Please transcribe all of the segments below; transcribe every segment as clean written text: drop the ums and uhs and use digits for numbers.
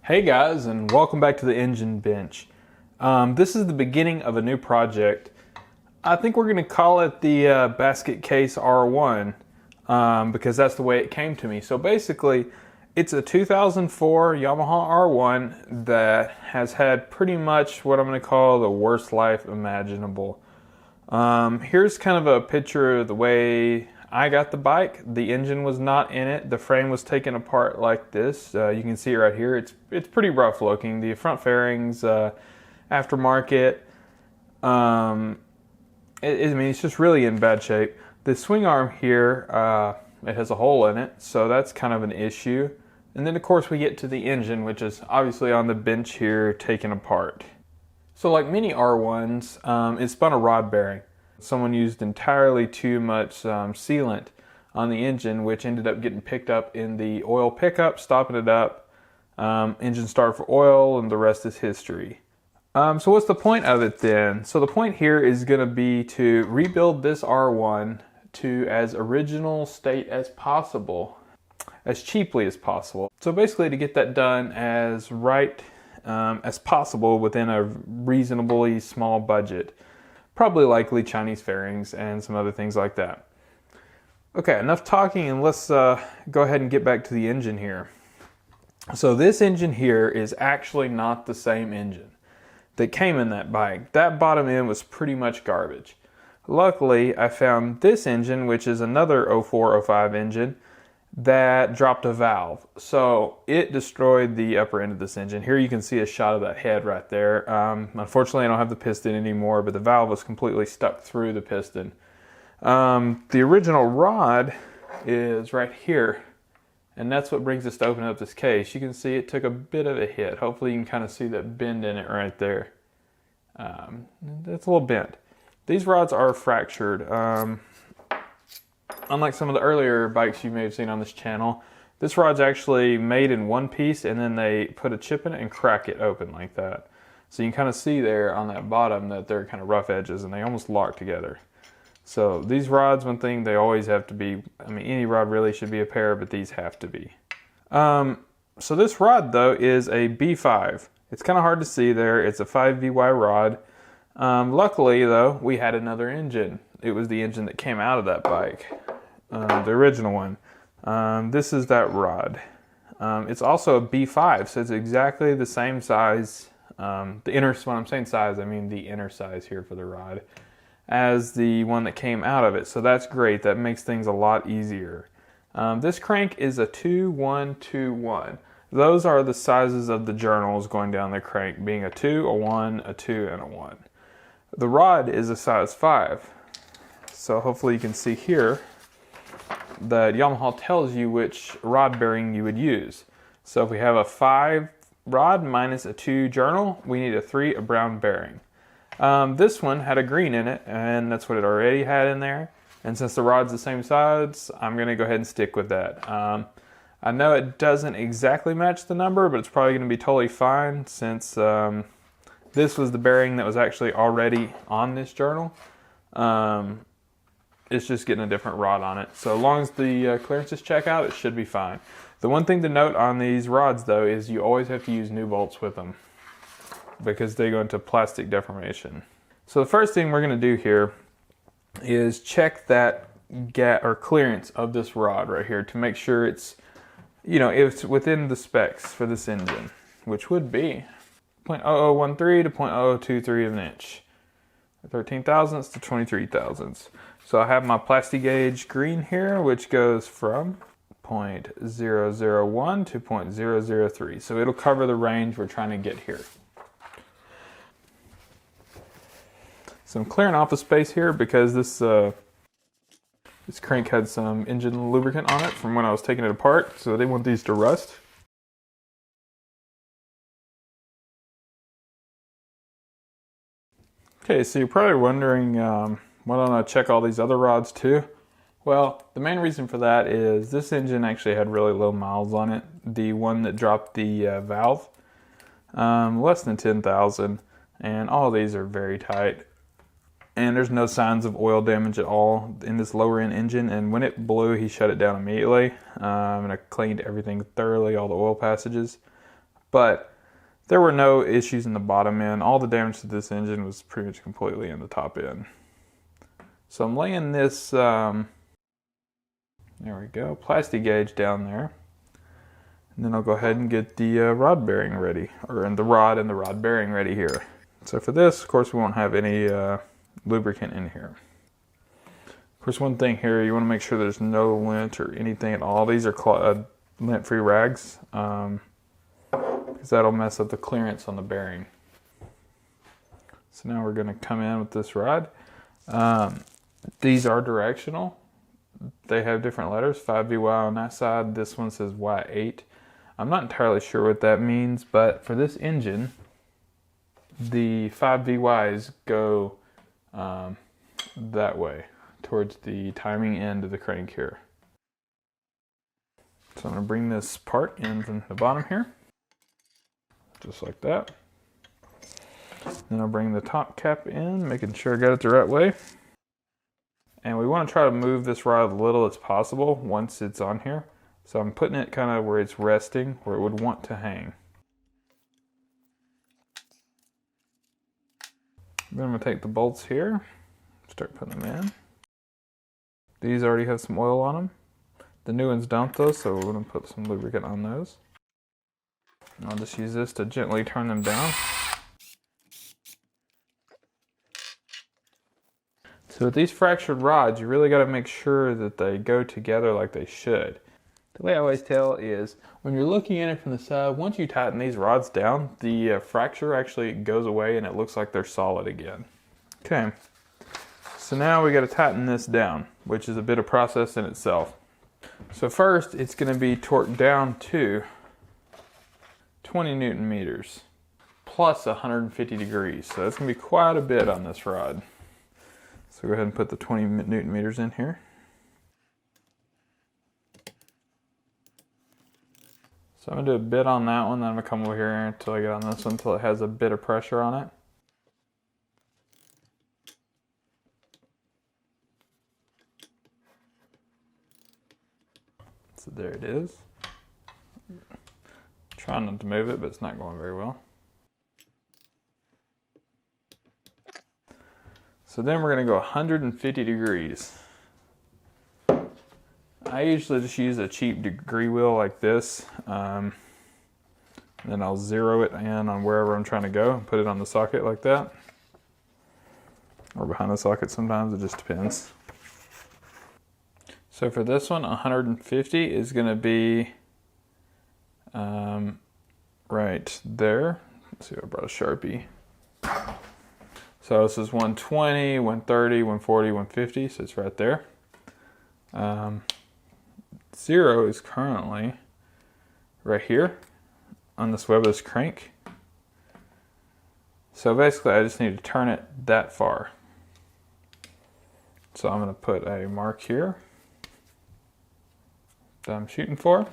Hey guys, and welcome back to the Engine Bench. This is the beginning of a new project. I think we're going to call it the Basket Case R1 because that's the way it came to me. So basically, it's a 2004 Yamaha R1 that has had pretty much what I'm going to call the worst life imaginable. Here's kind of a picture of the way I got the bike. The engine was not in it. The frame was taken apart like this. You can see it right here. It's pretty rough looking. The front fairings, aftermarket. I mean, it's just really in bad shape. The swing arm here, it has a hole in it, so that's kind of an issue. And then of course we get to the engine, which is obviously on the bench here, taken apart. So like many R1s, it spun a rod bearing. Someone used entirely too much sealant on the engine, which ended up getting picked up in the oil pickup, stopping it up. Engine started for oil, and the rest is history. So what's the point of it then? So the point here is going to be to rebuild this R1 to as original state as possible, as cheaply as possible. So basically to get that done as right as possible within a reasonably small budget. Probably likely Chinese fairings and some other things like that. Okay, enough talking, and let's go ahead and get back to the engine here. So this engine here is actually not the same engine that came in that bike. That bottom end was pretty much garbage. Luckily, I found this engine, which is another 04-05 engine, that dropped a valve. So it destroyed the upper end of this engine. Here you can see a shot of that head right there. Unfortunately, I don't have the piston anymore, but the valve was completely stuck through the piston. The original rod is right here, and that's what brings us to open up this case. You can see it took a bit of a hit. Hopefully you can kind of see that bend in it right there. It's a little bent. These rods are fractured. Unlike some of the earlier bikes you may have seen on this channel, this rod's actually made in one piece, and then they put a chip in it and crack it open like that. So you can kind of see there on that bottom that they're kind of rough edges, and they almost lock together. So these rods, one thing, they always have to be, I mean, any rod really should be a pair, but these have to be. So this rod though is a B5. It's kind of hard to see there. It's a 5VY rod. Luckily though, we had another engine. It was the engine that came out of that bike, the original one. This is that rod. It's also a B5, so it's exactly the same size. When I'm saying size, I mean the inner size here for the rod, as the one that came out of it. So that's great. That makes things a lot easier. This crank is a 2-1-2-1. Those are the sizes of the journals going down the crank, being a 2, a 1, a 2, and a 1. The rod is a size 5. So hopefully you can see here that Yamaha tells you which rod bearing you would use. So if we have a 5 rod minus a 2 journal, we need a 3, a brown bearing. This one had a green in it, and that's what it already had in there. And since the rod's the same size, I'm going to go ahead and stick with that. I know it doesn't exactly match the number, but it's probably going to be totally fine since this was the bearing that was actually already on this journal. It's just getting a different rod on it. So as long as the clearances check out, it should be fine. The one thing to note on these rods though is you always have to use new bolts with them because they go into plastic deformation. So the first thing we're going to do here is check that gap or clearance of this rod right here to make sure it's, you know, it's within the specs for this engine, which would be 0.0013 to 0.0023 of an inch, 13 thousandths to 23 thousandths. So I have my plasti gauge green here, which goes from 0.001 to 0.003. So it'll cover the range we're trying to get here. So I'm clearing off the space here because this crank had some engine lubricant on it from when I was taking it apart, so I didn't want these to rust. Okay, so you're probably wondering, why don't I check all these other rods too? Well, the main reason for that is this engine actually had really low miles on it. The one that dropped the valve, less than 10,000, and all of these are very tight. And there's no signs of oil damage at all in this lower end engine. And when it blew, he shut it down immediately. And I cleaned everything thoroughly, all the oil passages. but there were no issues in the bottom end. All the damage to this engine was pretty much completely in the top end. So I'm laying this, there we go, plastic gauge down there. And then I'll go ahead and get the rod bearing ready, or the rod and the rod bearing ready here. So for this, of course, we won't have any lubricant in here. Of course, one thing here, you want to make sure there's no lint or anything at all. These are lint-free rags, because that'll mess up the clearance on the bearing. So now we're going to come in with this rod. These are directional. They have different letters, 5VY on that side. This one says Y8. I'm not entirely sure what that means, but for this engine, the 5VYs go that way, towards the timing end of the crank here. So I'm going to bring this part in from the bottom here, just like that. Then I'll bring the top cap in, making sure I got it the right way. And we want to try to move this rod as little as possible once it's on here. So I'm putting it kind of where it's resting, where it would want to hang. Then I'm going to take the bolts here, start putting them in. These already have some oil on them. The new ones don't though, so we're going to put some lubricant on those. And I'll just use this to gently turn them down. So with these fractured rods, you really got to make sure that they go together like they should. The way I always tell is, when you're looking at it from the side, once you tighten these rods down, the fracture actually goes away and it looks like they're solid again. Okay, so now we got to tighten this down, which is a bit of process in itself. So first, it's going to be torqued down to 20 Newton meters, plus 150 degrees. So that's going to be quite a bit on this rod. So go ahead and put the 20 Newton meters in here. So I'm going to do a bit on that one, then I'm going to come over here until I get on this one, until it has a bit of pressure on it. So there it is. Trying not to move it, but it's not going very well. So then we're going to go 150 degrees. I usually just use a cheap degree wheel like this. Then I'll zero it in on wherever I'm trying to go and put it on the socket like that. Or behind the socket sometimes, it just depends. So for this one, 150 is going to be right there. Let's see if I brought a Sharpie. So this is 120, 130, 140, 150, so it's right there. 0 is currently right here on this webless crank. So basically I just need to turn it that far. So I'm going to put a mark here that I'm shooting for.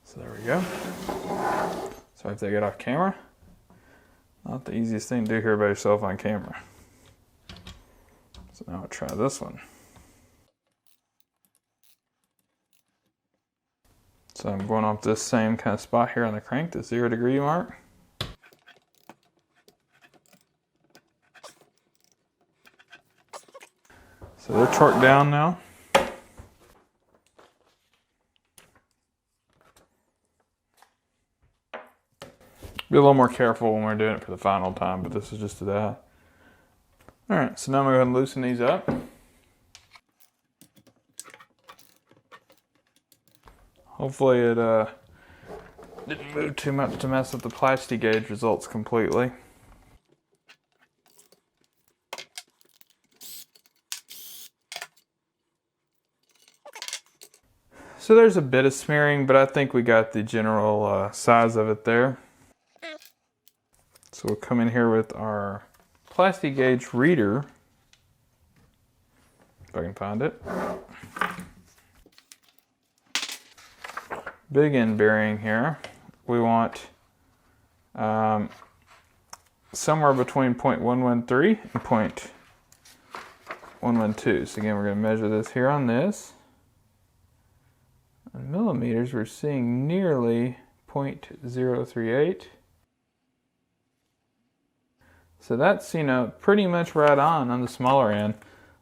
So there we go. Sorry if they get off camera. Not the easiest thing to do here by yourself on camera. So now I'll try this one. So I'm going off this same kind of spot here on the crank, the 0 degree mark. So they're torqued down now. Be a little more careful when we're doing it for the final time, but this is just to that. Alright, so now I'm going to go ahead and loosen these up. Hopefully it didn't move too much to mess up the plastic gauge results completely. So there's a bit of smearing, but I think we got the general size of it there. So we'll come in here with our plastic gauge reader, if I can find it. Big end bearing here. We want somewhere between 0.113 and 0.112. So again, we're going to measure this here on this. In millimeters, we're seeing nearly 0.038. So that's, pretty much right on the smaller end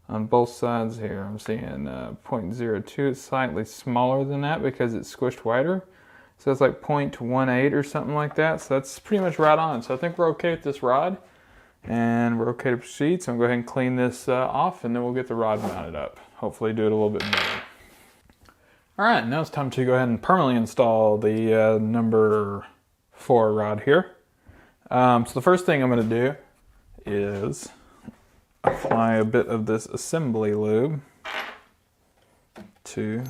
on both sides here. I'm seeing 0.02. It's slightly smaller than that because it's squished wider. So it's like 0.18 or something like that. So that's pretty much right on. So I think we're okay with this rod. And we're okay to proceed. So I'm going to go ahead and clean this off, and then we'll get the rod mounted up. Hopefully do it a little bit better. All right, now it's time to go ahead and permanently install the number 4 rod here. So the first thing I'm going to do is apply a bit of this assembly lube to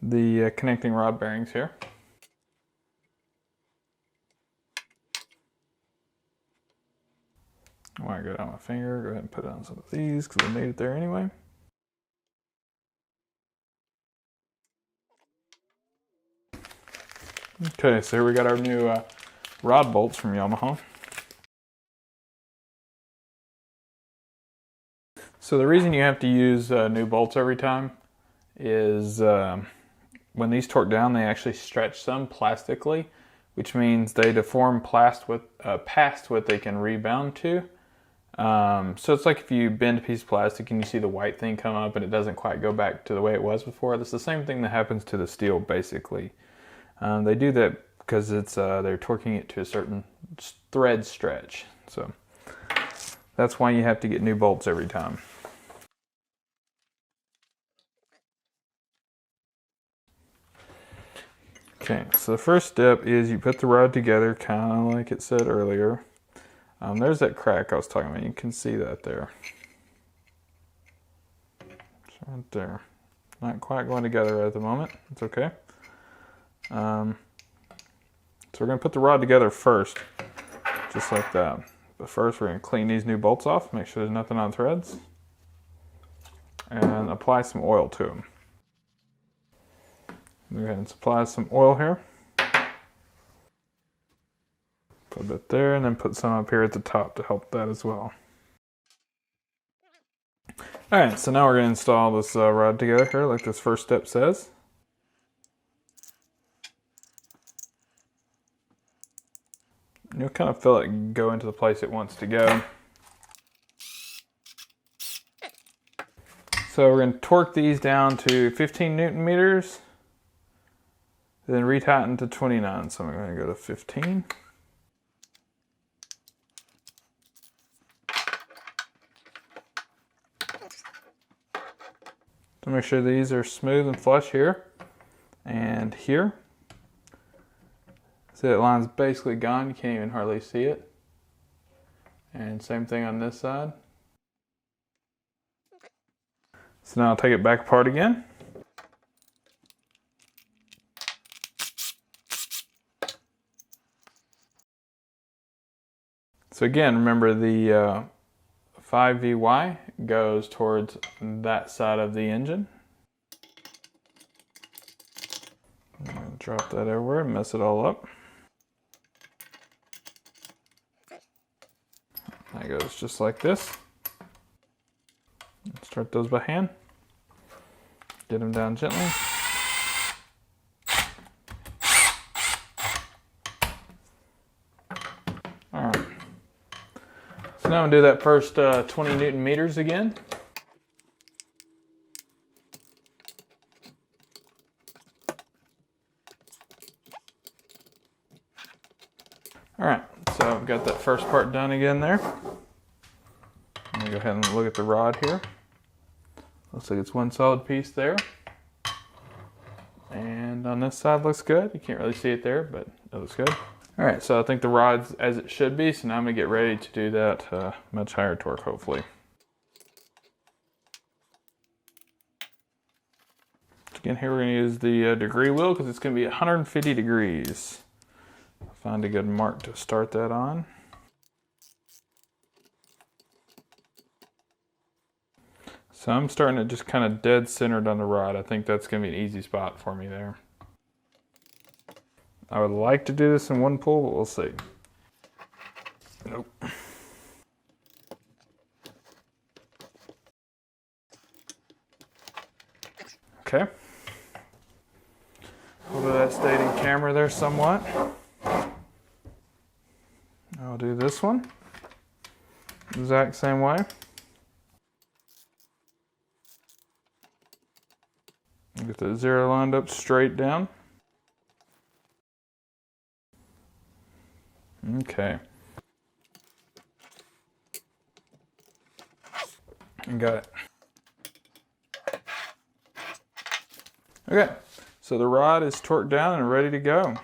the connecting rod bearings here. When I go down my finger, go ahead and put it on some of these because I need it there anyway. Okay, so here we got our new rod bolts from Yamaha. So the reason you have to use new bolts every time is when these torque down, they actually stretch some plastically, which means they deform past what they can rebound to. So it's like if you bend a piece of plastic and you see the white thing come up and it doesn't quite go back to the way it was before. That's the same thing that happens to the steel, basically. They do that because it's they're torquing it to a certain thread stretch. So that's why you have to get new bolts every time. Okay, so the first step is you put the rod together, kind of like it said earlier. There's that crack I was talking about. You can see that there. It's right there. Not quite going together at the moment. It's okay. So we're going to put the rod together first, just like that. But first we're going to clean these new bolts off, make sure there's nothing on threads, and apply some oil to them. Go ahead and apply some oil here. Put a bit there, and then put some up here at the top to help that as well. Alright, so now we're going to install this rod together here, like this first step says. You'll kind of feel it go into the place it wants to go. So we're going to torque these down to 15 Newton meters, then retighten to 29. So I'm going to go to 15. To make sure these are smooth and flush here and here. See, that line's basically gone. You can't even hardly see it. And same thing on this side. So now I'll take it back apart again. So again, remember the 5VY goes towards that side of the engine. I'm going to drop that everywhere and mess it all up. That goes just like this. Start those by hand. Get them down gently. Alright. So now I'm going to do that first 20 Newton meters again. Alright, so I've got that first part done again there. I'm going to go ahead and look at the rod here. Looks like it's one solid piece there. And on this side looks good. You can't really see it there, but it looks good. Alright, so I think the rod's as it should be, so now I'm going to get ready to do that much higher torque, hopefully. Again, here we're going to use the degree wheel because it's going to be 150 degrees. Find a good mark to start that on. So I'm starting it just kind of dead centered on the rod. I think that's going to be an easy spot for me there. I would like to do this in one pull, but we'll see. Nope. Okay. Hopefully that stayed in camera there somewhat. I'll do this one. Exact same way. Get the zero lined up straight down. Okay. Got it. Okay, so the rod is torqued down and ready to go.